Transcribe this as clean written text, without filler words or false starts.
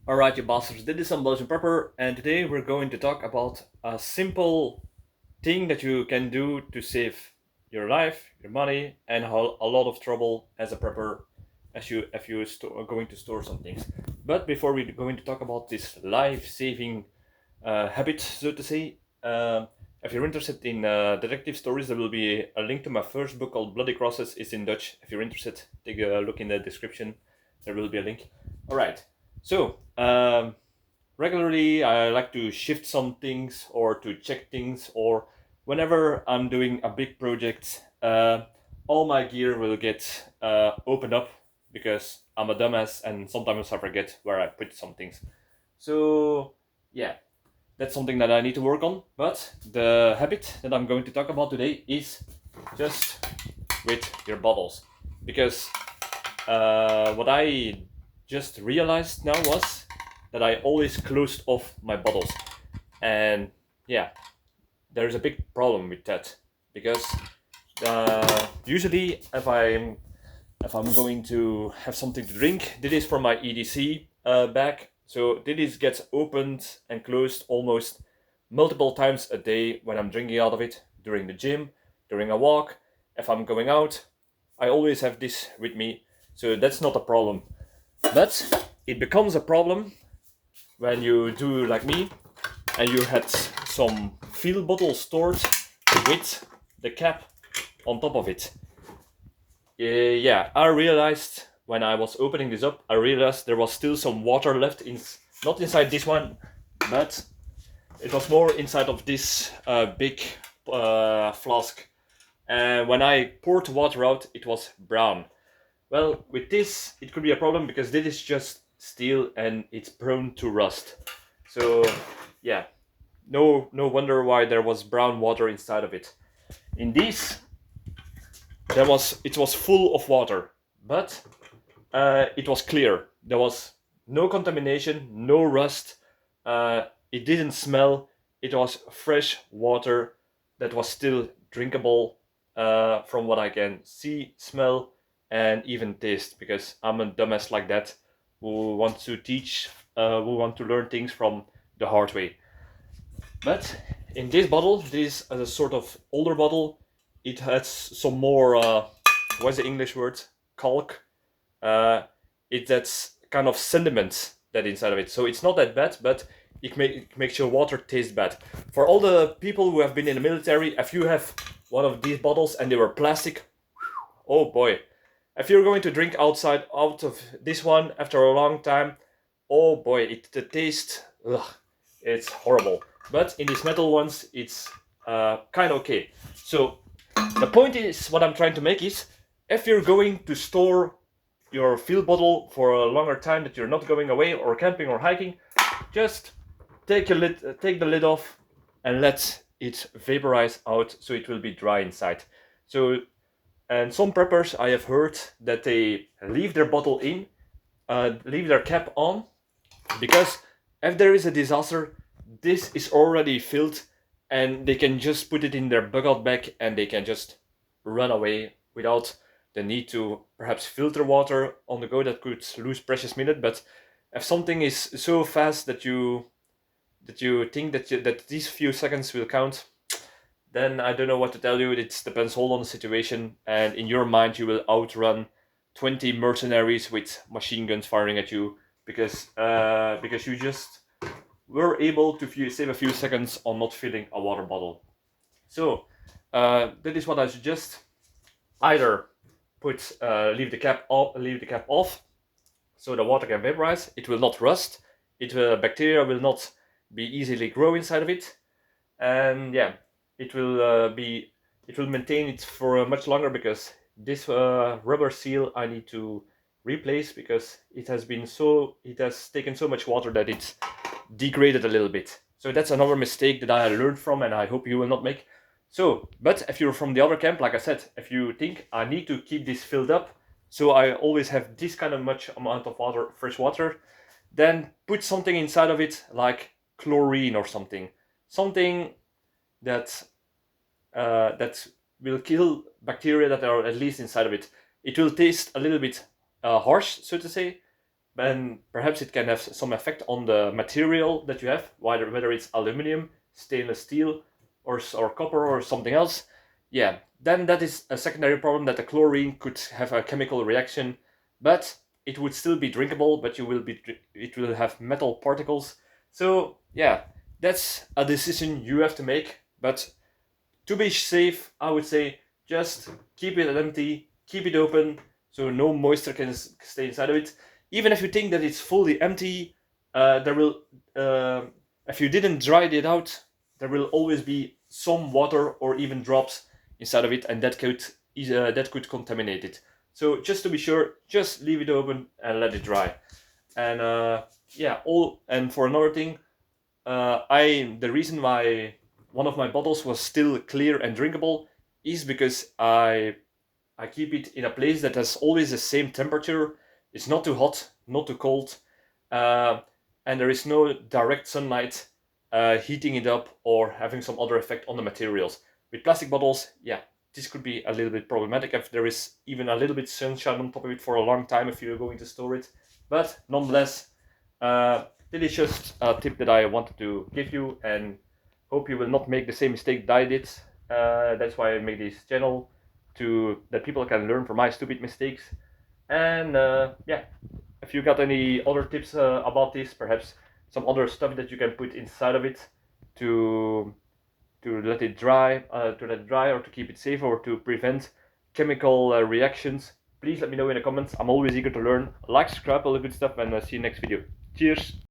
Alright, you bastards, this is Some-Belgian-prepper, and today we're going to talk about a simple thing that you can do to save your life, your money, and a lot of trouble as a prepper if you are going to store some things. But before we're going to talk about this life-saving habit, so to say, if you're interested in detective stories, there will be a link to my first book called Bloody Crosses. It's in Dutch. If you're interested, take a look in the description. There will be a link. Alright, so regularly I like to shift some things or to check things, or whenever I'm doing a big project, all my gear will get opened up because I'm a dumbass and sometimes I forget where I put some things. So yeah, that's something that I need to work on. But the habit that I'm going to talk about today is just with your bottles, because what I just realized now was that I always closed off my bottles, and yeah, there's a big problem with that because usually if I'm going to have something to drink, this is from my EDC bag. So this gets opened and closed almost multiple times a day when I'm drinking out of it, during the gym, during a walk. If I'm going out, I always have this with me, so that's not a problem. But it becomes a problem when you do like me and you had some field bottles stored with the cap on top of it. Yeah, I realized when I was opening this up, I realized there was still some water left not inside this one, but it was more inside of this big flask. And when I poured water out, it was brown. Well, with this, it could be a problem because this is just steel and it's prone to rust. So, yeah, no wonder why there was brown water inside of it. In this, it was full of water, but it was clear. There was no contamination, no rust. It didn't smell. It was fresh water that was still drinkable, from what I can see, smell, and even taste. Because I'm a dumbass like that, who wants to teach, who want to learn things from the hard way. But in this bottle, this is a sort of older bottle. It has some more, what's the English word? Caulk. Uh, that's kind of sediment that inside of it. So it's not that bad, but it makes your water taste bad. For all the people who have been in the military, if you have one of these bottles and they were plastic, oh boy. If you're going to drink out of this one after a long time, oh boy, the taste, ugh, it's horrible. But in these metal ones, it's kind of okay. So the point is, what I'm trying to make is, if you're going to store your field bottle for a longer time that you're not going away or camping or hiking, just take the lid off and let it vaporize out so it will be dry inside. So, and some preppers I have heard that they leave their bottle in, leave their cap on, because if there is a disaster, this is already filled and they can just put it in their bug-out bag and they can just run away without the need to perhaps filter water on the go. That could lose precious minute. But if something is so fast that you think that these few seconds will count, then I don't know what to tell you. It depends all on the situation, and in your mind you will outrun 20 mercenaries with machine guns firing at you because you just were able to save a few seconds on not filling a water bottle. So that is what I suggest. Either leave the cap off, so the water can vaporize. It will not rust. Bacteria will not be easily grow inside of it, and yeah, it will maintain it for much longer, because this rubber seal I need to replace because it has taken so much water that it's degraded a little bit. So that's another mistake that I learned from, and I hope you will not make. So, but if you're from the other camp, like I said, if you think I need to keep this filled up, so I always have this kind of much amount of water, fresh water, then put something inside of it like chlorine or something that will kill bacteria that are at least inside of it. It will taste a little bit harsh, so to say, and perhaps it can have some effect on the material that you have, whether it's aluminum, stainless steel, or copper or something else. Yeah, then that is a secondary problem, that the chlorine could have a chemical reaction, but it would still be drinkable, but it will have metal particles. So yeah, that's a decision you have to make. But to be safe, I would say just keep it empty, keep it open, so no moisture can stay inside of it. Even if you think that it's fully empty, there will, if you didn't dry it out, there will always be some water or even drops inside of it, and that could contaminate it. So just to be sure, just leave it open and let it dry. And yeah, and for another thing, the reason why one of my bottles was still clear and drinkable is because I keep it in a place that has always the same temperature. It's not too hot, not too cold, uh, and there is no direct sunlight heating it up or having some other effect on the materials. With plastic bottles, yeah, this could be a little bit problematic if there is even a little bit sunshine on top of it for a long time if you're going to store it. But nonetheless, this is just a tip that I wanted to give you, and hope you will not make the same mistake that I did. That's why I made this channel, that people can learn from my stupid mistakes. And yeah, if you got any other tips about this, perhaps some other stuff that you can put inside of it to let it dry, or to keep it safe, or to prevent chemical reactions, please let me know in the comments. I'm always eager to learn. Like, subscribe, all the good stuff, and see you next video. Cheers!